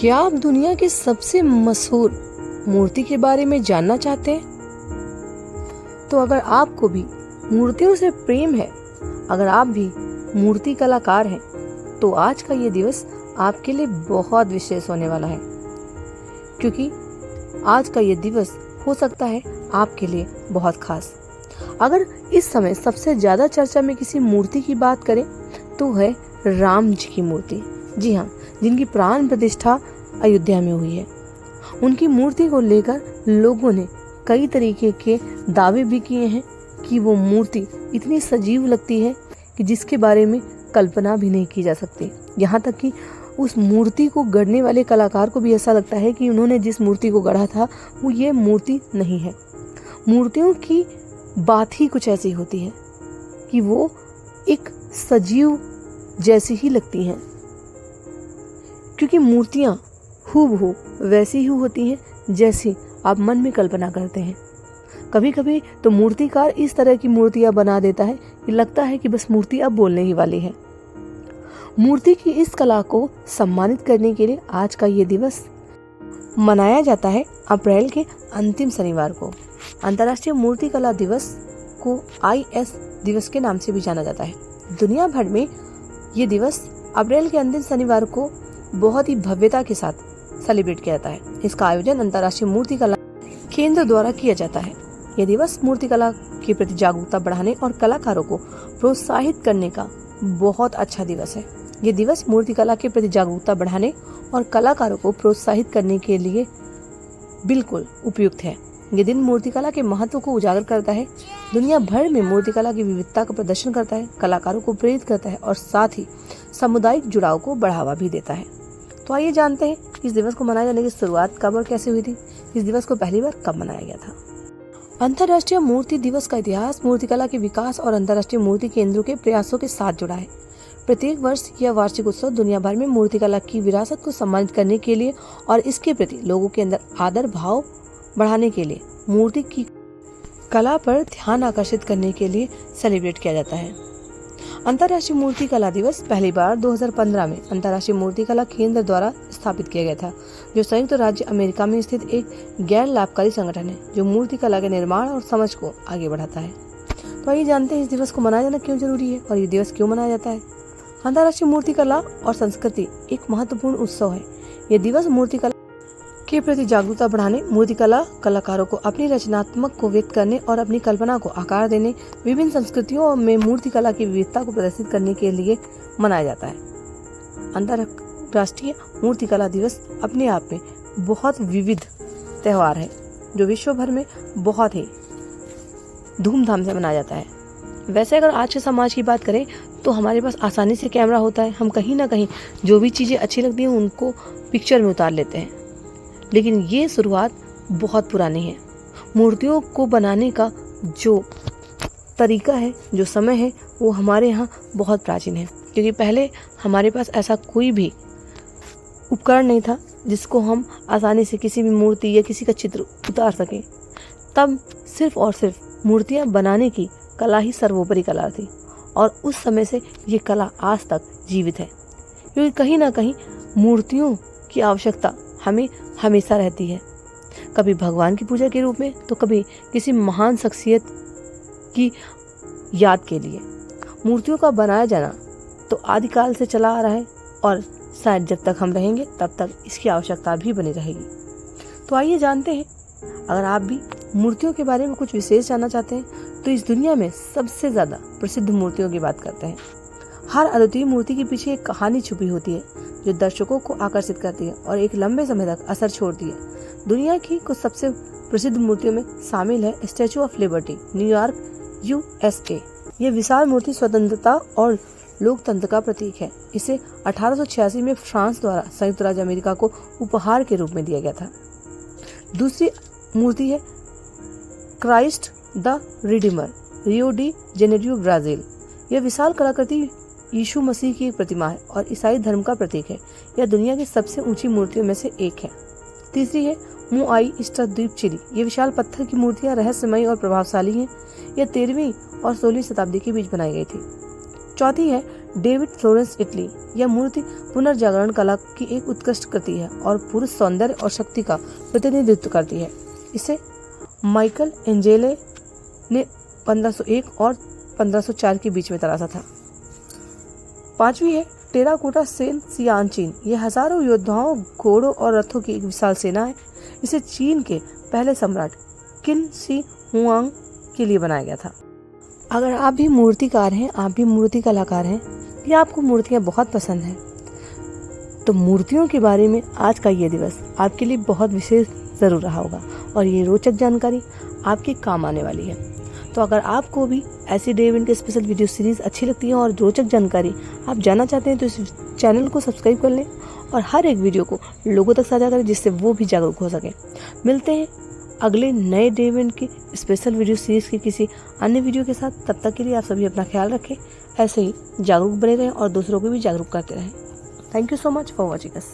क्या आप दुनिया की सबसे मशहूर मूर्ति के बारे में जानना चाहते हैं? तो अगर आपको भी मूर्तियों से प्रेम है, अगर आप भी मूर्ति कलाकार हैं, तो आज का ये दिवस आपके लिए बहुत विशेष होने वाला है, क्योंकि आज का ये दिवस हो सकता है आपके लिए बहुत खास। अगर इस समय सबसे ज्यादा चर्चा में किसी मूर्ति की बात करें तो है राम जी की मूर्ति। जी हाँ, जिनकी प्राण प्रतिष्ठा अयोध्या में हुई है। उनकी मूर्ति को लेकर लोगों ने कई तरीके के दावे भी किए हैं कि वो मूर्ति इतनी सजीव लगती है कि जिसके बारे में कल्पना भी नहीं की जा सकती। यहाँ तक कि उस मूर्ति को गढ़ने वाले कलाकार को भी ऐसा लगता है कि उन्होंने जिस मूर्ति को गढ़ा था वो ये मूर्ति नहीं है। मूर्तियों की बात ही कुछ ऐसी होती है कि वो एक सजीव जैसी ही लगती हैं, क्योंकि मूर्तियाँ हूबहू वैसी ही होती हैं जैसी आप मन में कल्पना करते हैं। कभी कभी तो मूर्तिकार इस तरह की मूर्तियाँ बना देता है कि लगता है कि बस मूर्ति अब बोलने ही वाली है। मूर्ति की इस कला को सम्मानित करने के लिए आज का ये दिवस मनाया जाता है अप्रैल के अंतिम शनिवार को। अंतर्राष्ट्रीय मूर्ति कला दिवस को IS दिवस के नाम से भी जाना जाता है। दुनिया भर में ये दिवस अप्रैल के अंतिम शनिवार को बहुत ही भव्यता के साथ सेलिब्रेट किया जाता है। इसका आयोजन अंतर्राष्ट्रीय मूर्ति कला केंद्र द्वारा किया जाता है। यह दिवस मूर्ति कला के प्रति जागरूकता बढ़ाने और कलाकारों को प्रोत्साहित करने का बहुत अच्छा दिवस है। ये दिवस मूर्ति कला के प्रति जागरूकता बढ़ाने और कलाकारों को प्रोत्साहित करने के लिए बिल्कुल उपयुक्त है। ये दिन मूर्तिकला के महत्व को उजागर करता है, दुनिया भर में मूर्तिकला की विविधता का प्रदर्शन करता है, कलाकारों को प्रेरित करता है और साथ ही सामुदायिक जुड़ाव को बढ़ावा भी देता है। तो आइए जानते हैं इस दिवस को मनाए जाने की शुरुआत कब और कैसे हुई थी। इस दिवस को पहली बार कब मनाया गया था? अंतर्राष्ट्रीय मूर्ति दिवस का इतिहास मूर्तिकला के विकास और अंतर्राष्ट्रीय मूर्ति केंद्रों के प्रयासों के साथ जुड़ा है। प्रत्येक वर्ष यह वार्षिक उत्सव दुनिया भर में मूर्तिकला की विरासत को सम्मानित करने के लिए और इसके प्रति लोगों के अंदर आदर भाव बढ़ाने के लिए मूर्ति की कला पर ध्यान आकर्षित करने के लिए सेलिब्रेट किया जाता है। अंतर्राष्ट्रीय मूर्ति कला दिवस पहली बार 2015 में अंतर्राष्ट्रीय मूर्ति कला केंद्र द्वारा स्थापित किया गया था, जो संयुक्त राज्य अमेरिका में स्थित एक गैर लाभकारी संगठन है जो मूर्ति कला के निर्माण और समझ को आगे बढ़ाता है। तो आइए जानते हैं इस दिवस को मनाया जाना क्यों जरूरी है और ये दिवस क्यों मनाया जाता है। अंतर्राष्ट्रीय मूर्ति कला और संस्कृति एक महत्वपूर्ण उत्सव है। यह दिवस मूर्ति कला के प्रति जागरूकता बढ़ाने, मूर्तिकला कलाकारों को अपनी रचनात्मक को व्यक्त करने और अपनी कल्पना को आकार देने, विभिन्न संस्कृतियों में मूर्तिकला की विविधता को प्रदर्शित करने के लिए मनाया जाता है। अंतर्राष्ट्रीय मूर्तिकला दिवस अपने आप में बहुत विविध त्योहार है जो विश्व भर में बहुत ही धूमधाम से मनाया जाता है। वैसे अगर आज के समाज की बात करें तो हमारे पास आसानी से कैमरा होता है, हम कहीं ना कहीं जो भी चीज़ें अच्छी लगती हैं उनको पिक्चर में उतार लेते हैं, लेकिन ये शुरुआत बहुत पुरानी है। मूर्तियों को बनाने का जो तरीका है, जो समय है, वो हमारे यहाँ बहुत प्राचीन है, क्योंकि पहले हमारे पास ऐसा कोई भी उपकरण नहीं था जिसको हम आसानी से किसी भी मूर्ति या किसी का चित्र उतार सकें। तब सिर्फ और सिर्फ मूर्तियाँ बनाने की कला ही सर्वोपरि कला थी और उस समय से ये कला आज तक जीवित है, क्योंकि कहीं ना कहीं मूर्तियों की आवश्यकता हमें हमेशा रहती है, कभी भगवान की पूजा के रूप में तो कभी किसी महान शख्सियत की याद के लिए। मूर्तियों का बनाया जाना तो आदिकाल से चला आ रहा है और शायद जब तक हम रहेंगे तब तक इसकी आवश्यकता भी बनी रहेगी। तो आइए जानते हैं, अगर आप भी मूर्तियों के बारे में कुछ विशेष जानना चाहते हैं तो इस दुनिया में सबसे ज़्यादा प्रसिद्ध मूर्तियों की बात करते हैं। हर अद्वितीय मूर्ति के पीछे एक कहानी छुपी होती है जो दर्शकों को आकर्षित करती है और एक लंबे समय तक असर छोड़ती है। दुनिया की कुछ सबसे प्रसिद्ध मूर्तियों में शामिल है statue of liberty, New York USA। यह विशाल मूर्ति स्वतंत्रता और लोकतंत्र का प्रतीक है। इसे 1886 में फ्रांस द्वारा संयुक्त राज्य अमेरिका को उपहार के रूप में दिया गया था। दूसरी मूर्ति है Christ the Redeemer, Rio de Janeiro, Brazil. यह विशाल कलाकृति यीशु मसीह की एक प्रतिमा है और ईसाई धर्म का प्रतीक है। यह दुनिया की सबसे ऊंची मूर्तियों में से एक है। तीसरी है मोआई ईस्टर द्वीप, चिली। ये विशाल पत्थर की मूर्तियां रहस्यमयी और प्रभावशाली हैं। यह 13वीं और 16वीं शताब्दी के बीच बनाई गई थी। चौथी है डेविड फ्लोरेंस इटली। यह मूर्ति पुनर्जागरण कला की एक उत्कृष्ट कृति है और पुरुष सौंदर्य और शक्ति का प्रतिनिधित्व करती है। इसे माइकल एंजेले ने 1501 और 1504 के बीच में तराशा था। 5वीं है टेराकोटा सेन सियानचीन। यह हजारों योद्धाओं, घोड़ों और रथों की एक विशाल सेना है। इसे चीन के पहले सम्राट किन शी हुआंग के लिए बनाया गया था। अगर आप भी मूर्तिकार हैं, आप भी मूर्ति कलाकार हैं या आपको मूर्तियां बहुत पसंद हैं, तो मूर्तियों के बारे में आज का ये दिवस आपके लिए बहुत विशेष ज़रूर रहा होगा और ये रोचक जानकारी आपके काम आने वाली है। तो अगर आपको भी ऐसी डे इवेंट के स्पेशल वीडियो सीरीज़ अच्छी लगती है और रोचक जानकारी आप जानना चाहते हैं, तो इस चैनल को सब्सक्राइब कर लें और हर एक वीडियो को लोगों तक साझा करें जिससे वो भी जागरूक हो सके। मिलते हैं अगले नए डे इवेंट की स्पेशल वीडियो सीरीज़ की किसी अन्य वीडियो के साथ। तब तक के लिए आप सभी अपना ख्याल रखें, ऐसे ही जागरूक बने रहें और दूसरों को भी जागरूक करते रहें। Thank you so much for watching us.